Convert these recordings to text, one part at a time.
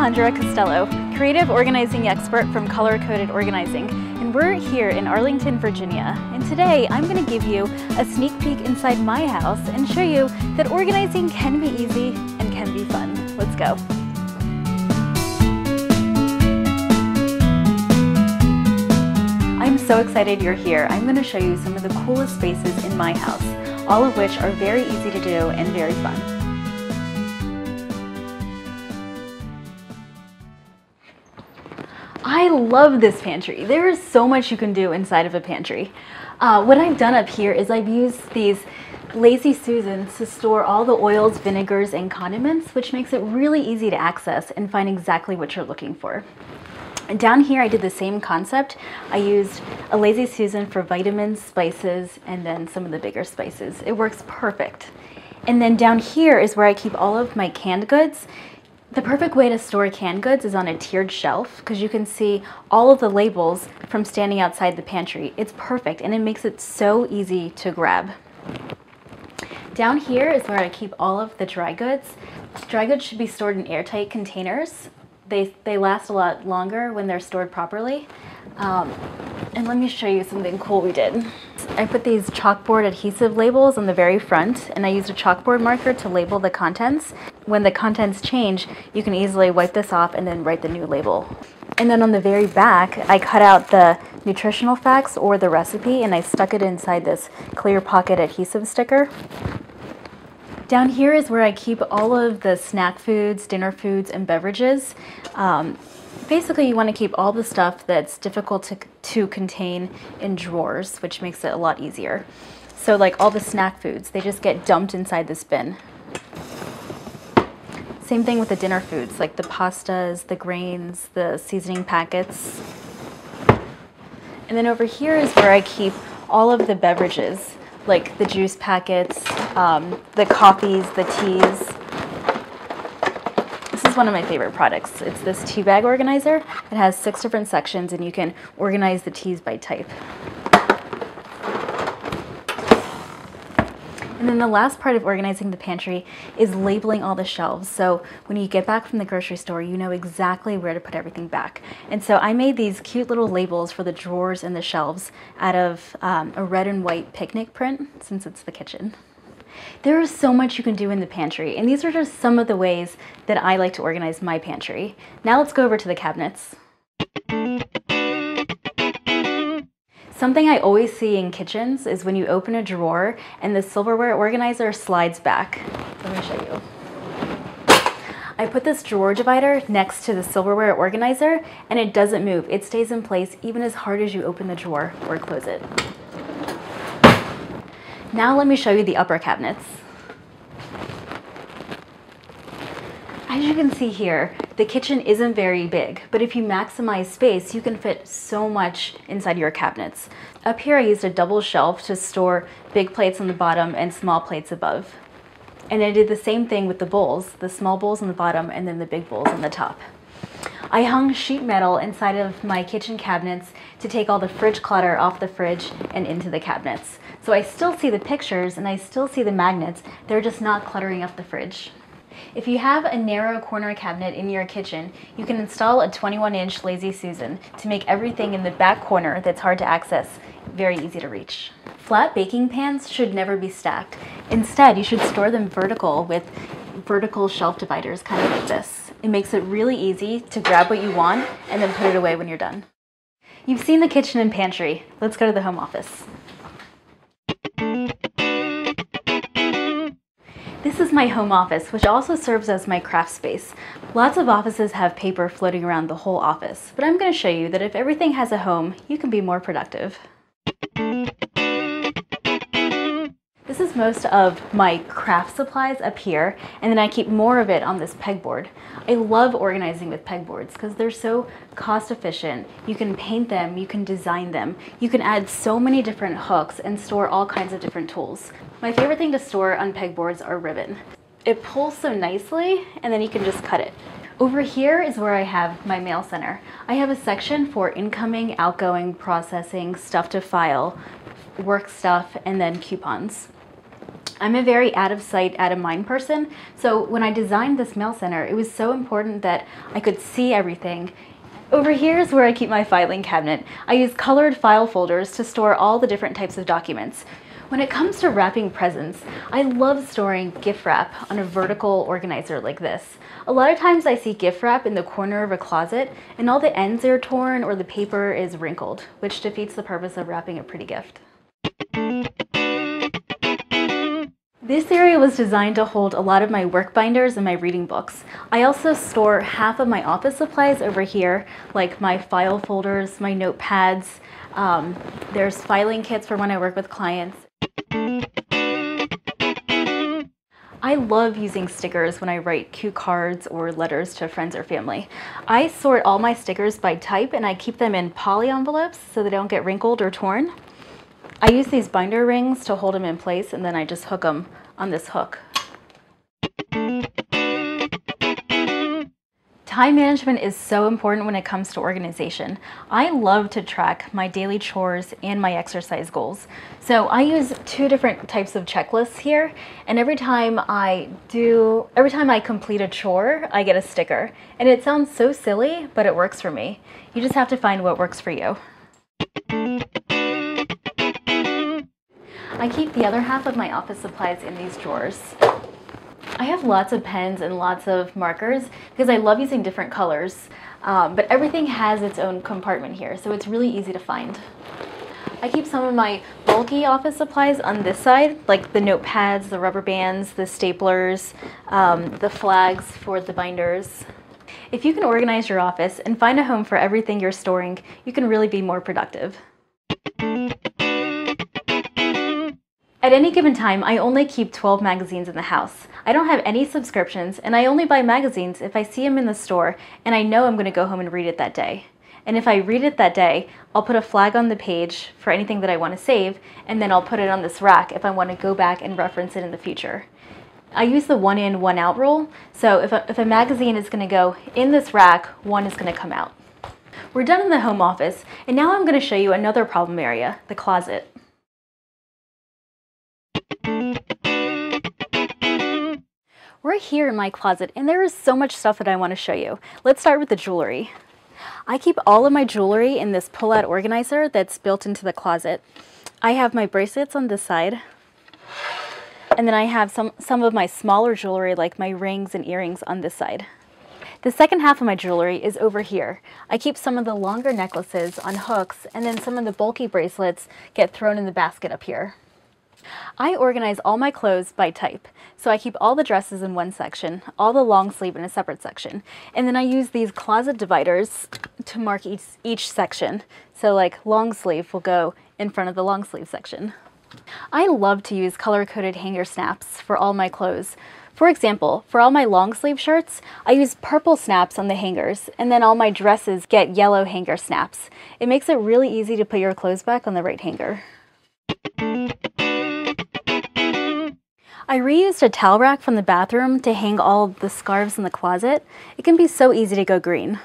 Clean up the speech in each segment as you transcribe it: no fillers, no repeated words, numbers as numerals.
Alejandra Costello, creative organizing expert from Color Coded Organizing, and we're here in Arlington, Virginia. And today I'm going to give you a sneak peek inside my house and show you that organizing can be easy and can be fun. Let's go. I'm so excited you're here. I'm going to show you some of the coolest spaces in my house, all of which are very easy to do and very fun. I love this pantry. There is so much you can do inside of a pantry. What I've done up here is I've used these Lazy Susans to store all the oils, vinegars, and condiments, which makes it really easy to access and find exactly what you're looking for. And down here I did the same concept. I used a Lazy Susan for vitamins, spices, and then some of the bigger spices. It works perfect. And then down here is where I keep all of my canned goods. The perfect way to store canned goods is on a tiered shelf because you can see all of the labels from standing outside the pantry. It's perfect and it makes it so easy to grab. Down here is where I keep all of the dry goods. Dry goods should be stored in airtight containers. They last a lot longer when they're stored properly. And let me show you something cool we did. I put these chalkboard adhesive labels on the very front, and I used a chalkboard marker to label the contents. When the contents change, you can easily wipe this off and then write the new label. And then on the very back, I cut out the nutritional facts or the recipe, and I stuck it inside this clear pocket adhesive sticker. Down here is where I keep all of the snack foods, dinner foods, and beverages. Basically, you want to keep all the stuff that's difficult to contain in drawers, which makes it a lot easier. So like all the snack foods, they just get dumped inside this bin. Same thing with the dinner foods, like the pastas, the grains, the seasoning packets. And then over here is where I keep all of the beverages, like the juice packets, the coffees, the teas. This is one of my favorite products. It's this tea bag organizer. It has 6 different sections and you can organize the teas by type. And then the last part of organizing the pantry is labeling all the shelves. So when you get back from the grocery store, you know exactly where to put everything back. And so I made these cute little labels for the drawers and the shelves out of a red and white picnic print, since it's the kitchen. There is so much you can do in the pantry, and these are just some of the ways that I like to organize my pantry. Now let's go over to the cabinets. Something I always see in kitchens is when you open a drawer and the silverware organizer slides back. Let me show you. I put this drawer divider next to the silverware organizer and it doesn't move. It stays in place even as hard as you open the drawer or close it. Now let me show you the upper cabinets. As you can see here, the kitchen isn't very big, but if you maximize space, you can fit so much inside your cabinets. Up here, I used a double shelf to store big plates on the bottom and small plates above. And I did the same thing with the bowls, the small bowls on the bottom and then the big bowls on the top. I hung sheet metal inside of my kitchen cabinets to take all the fridge clutter off the fridge and into the cabinets. So I still see the pictures and I still see the magnets, they're just not cluttering up the fridge. If you have a narrow corner cabinet in your kitchen, you can install a 21-inch Lazy Susan to make everything in the back corner that's hard to access very easy to reach. Flat baking pans should never be stacked. Instead, you should store them vertical with vertical shelf dividers, kind of like this. It makes it really easy to grab what you want and then put it away when you're done. You've seen the kitchen and pantry. Let's go to the home office. This is my home office, which also serves as my craft space. Lots of offices have paper floating around the whole office, but I'm going to show you that if everything has a home, you can be more productive. This is most of my craft supplies up here, and then I keep more of it on this pegboard. I love organizing with pegboards because they're so cost efficient. You can paint them, you can design them, you can add so many different hooks and store all kinds of different tools. My favorite thing to store on pegboards are ribbon. It pulls so nicely and then you can just cut it. Over here is where I have my mail center. I have a section for incoming, outgoing, processing, stuff to file, work stuff, and then coupons. I'm a very out of sight, out of mind person, so when I designed this mail center, it was so important that I could see everything. Over here is where I keep my filing cabinet. I use colored file folders to store all the different types of documents. When it comes to wrapping presents, I love storing gift wrap on a vertical organizer like this. A lot of times I see gift wrap in the corner of a closet and all the ends are torn or the paper is wrinkled, which defeats the purpose of wrapping a pretty gift. This area was designed to hold a lot of my work binders and my reading books. I also store half of my office supplies over here, like my file folders, my notepads. There's filing kits for when I work with clients. I love using stickers when I write cute cards or letters to friends or family. I sort all my stickers by type and I keep them in poly envelopes so they don't get wrinkled or torn. I use these binder rings to hold them in place and then I just hook them on this hook. Time management is so important when it comes to organization. I love to track my daily chores and my exercise goals. So I use two different types of checklists here, and every time I complete a chore, I get a sticker. And it sounds so silly, but it works for me. You just have to find what works for you. I keep the other half of my office supplies in these drawers. I have lots of pens and lots of markers because I love using different colors, but everything has its own compartment here, so it's really easy to find. I keep some of my bulky office supplies on this side, like the notepads, the rubber bands, the staplers, the flags for the binders. If you can organize your office and find a home for everything you're storing, you can really be more productive. At any given time, I only keep 12 magazines in the house. I don't have any subscriptions, and I only buy magazines if I see them in the store and I know I'm going to go home and read it that day. And if I read it that day, I'll put a flag on the page for anything that I want to save, and then I'll put it on this rack if I want to go back and reference it in the future. I use the one in, one out rule, so if a magazine is going to go in this rack, one is going to come out. We're done in the home office, and now I'm going to show you another problem area, the closet. We're here in my closet and there is so much stuff that I want to show you. Let's start with the jewelry. I keep all of my jewelry in this pull-out organizer that's built into the closet. I have my bracelets on this side, and then I have some of my smaller jewelry like my rings and earrings on this side. The second half of my jewelry is over here. I keep some of the longer necklaces on hooks, and then some of the bulky bracelets get thrown in the basket up here. I organize all my clothes by type, so I keep all the dresses in one section, all the long sleeve in a separate section, and then I use these closet dividers to mark each section. So like long sleeve will go in front of the long sleeve section. I love to use color-coded hanger snaps for all my clothes. For example, for all my long sleeve shirts, I use purple snaps on the hangers, and then all my dresses get yellow hanger snaps. It makes it really easy to put your clothes back on the right hanger. I reused a towel rack from the bathroom to hang all the scarves in the closet. It can be so easy to go green.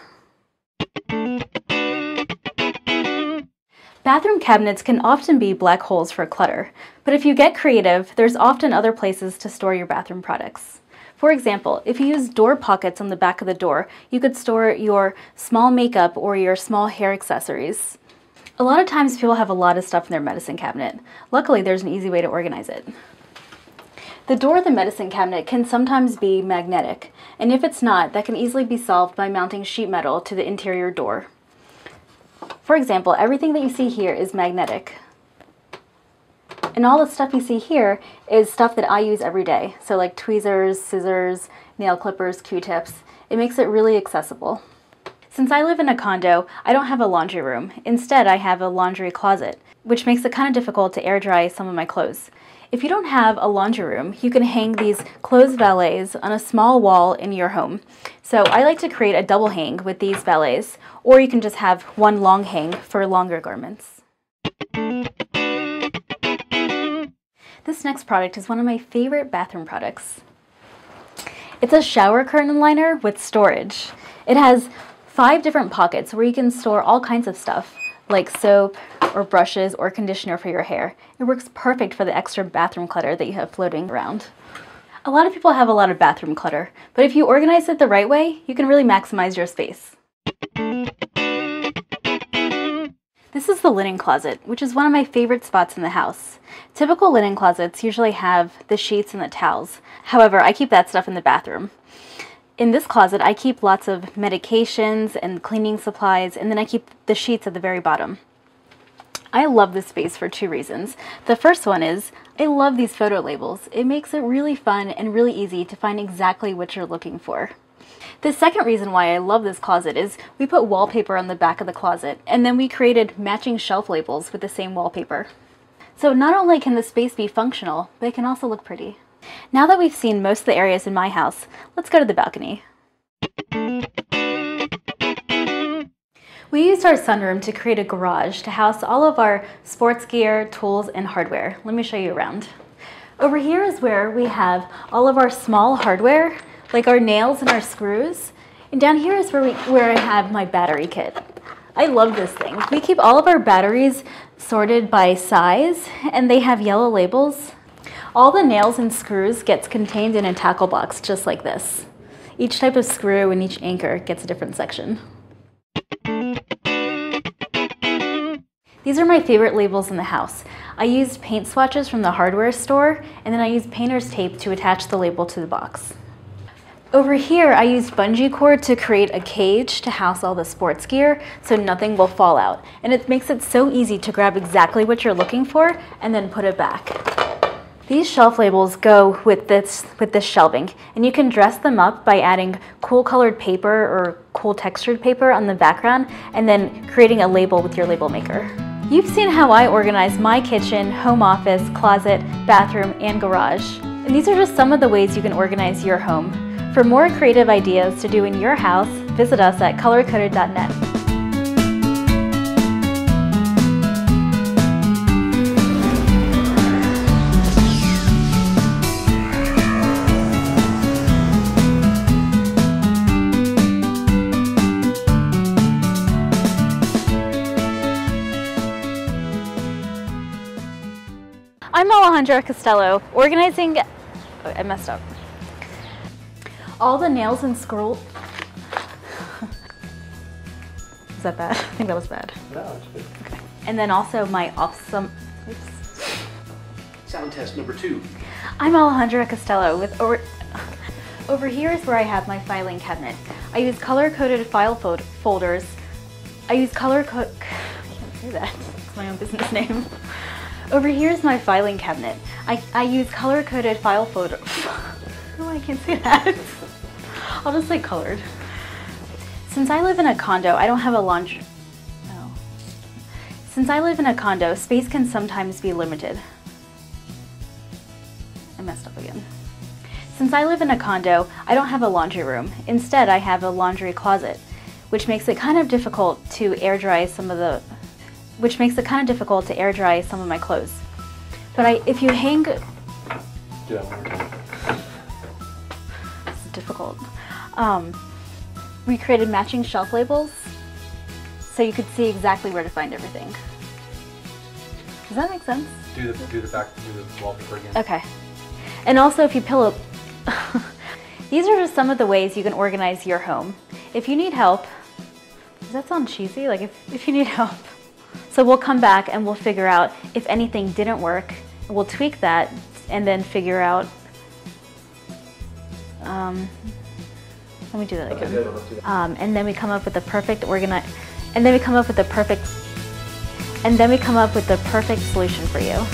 Bathroom cabinets can often be black holes for clutter, but if you get creative, there's often other places to store your bathroom products. For example, if you use door pockets on the back of the door, you could store your small makeup or your small hair accessories. A lot of times people have a lot of stuff in their medicine cabinet. Luckily, there's an easy way to organize it. The door of the medicine cabinet can sometimes be magnetic, and if it's not, that can easily be solved by mounting sheet metal to the interior door. For example, everything that you see here is magnetic. And all the stuff you see here is stuff that I use every day. So like tweezers, scissors, nail clippers, Q-tips. It makes it really accessible. Since I live in a condo, I don't have a laundry room. Instead, I have a laundry closet, which makes it kind of difficult to air dry some of my clothes. If you don't have a laundry room, you can hang these clothes valets on a small wall in your home. So I like to create a double hang with these valets, or you can just have one long hang for longer garments. This next product is one of my favorite bathroom products. It's a shower curtain liner with storage. It has 5 different pockets where you can store all kinds of stuff. like soap or brushes or conditioner for your hair. It works perfect for the extra bathroom clutter that you have floating around. A lot of people have a lot of bathroom clutter, but if you organize it the right way, you can really maximize your space. This is the linen closet, which is one of my favorite spots in the house. Typical linen closets usually have the sheets and the towels. However, I keep that stuff in the bathroom. In this closet, I keep lots of medications and cleaning supplies, and then I keep the sheets at the very bottom. I love this space for 2 reasons. The first one is, I love these photo labels. It makes it really fun and really easy to find exactly what you're looking for. The second reason why I love this closet is we put wallpaper on the back of the closet, and then we created matching shelf labels with the same wallpaper. So not only can the space be functional, but it can also look pretty. Now that we've seen most of the areas in my house, let's go to the balcony. We used our sunroom to create a garage to house all of our sports gear, tools, and hardware. Let me show you around. Over here is where we have all of our small hardware, like our nails and our screws. And down here is where I have my battery kit. I love this thing. We keep all of our batteries sorted by size, and they have yellow labels. All the nails and screws gets contained in a tackle box just like this. Each type of screw and each anchor gets a different section. These are my favorite labels in the house. I used paint swatches from the hardware store, and then I used painter's tape to attach the label to the box. Over here, I used bungee cord to create a cage to house all the sports gear so nothing will fall out. And it makes it so easy to grab exactly what you're looking for and then put it back. These shelf labels go with this shelving, and you can dress them up by adding cool colored paper or cool textured paper on the background and then creating a label with your label maker. You've seen how I organize my kitchen, home office, closet, bathroom, and garage. And these are just some of the ways you can organize your home. For more creative ideas to do in your house, visit us at colorcoded.net. I'm Alejandra Costello, organizing, oh, I messed up. All the nails and screw. Is that bad? I think that was bad. No, it's good. Okay. And then also my awesome, oops. Sound test number 2. I'm Alejandra Costello with, over here is where I have my filing cabinet. I use color-coded file folders. I use I can't say that, it's my own business name. Over here is my filing cabinet. I use color-coded file folder. Oh, I can't say that. I'll just say colored. Since I live in a condo, I don't have a laundry. No. Since I live in a condo, space can sometimes be limited. I messed up again. Since I live in a condo, I don't have a laundry room. Instead, I have a laundry closet, which makes it kind of difficult to air dry some of my clothes. But if you hang, Yeah. it's difficult. We created matching shelf labels so you could see exactly where to find everything. Does that make sense? Do the wallpaper again. Okay. And also if you pillow, these are just some of the ways you can organize your home. If you need help, does that sound cheesy? Like if you need help. So we'll come back and we'll figure out if anything didn't work. We'll tweak that and then figure out, let me do that again. And then we come up with the perfect solution for you.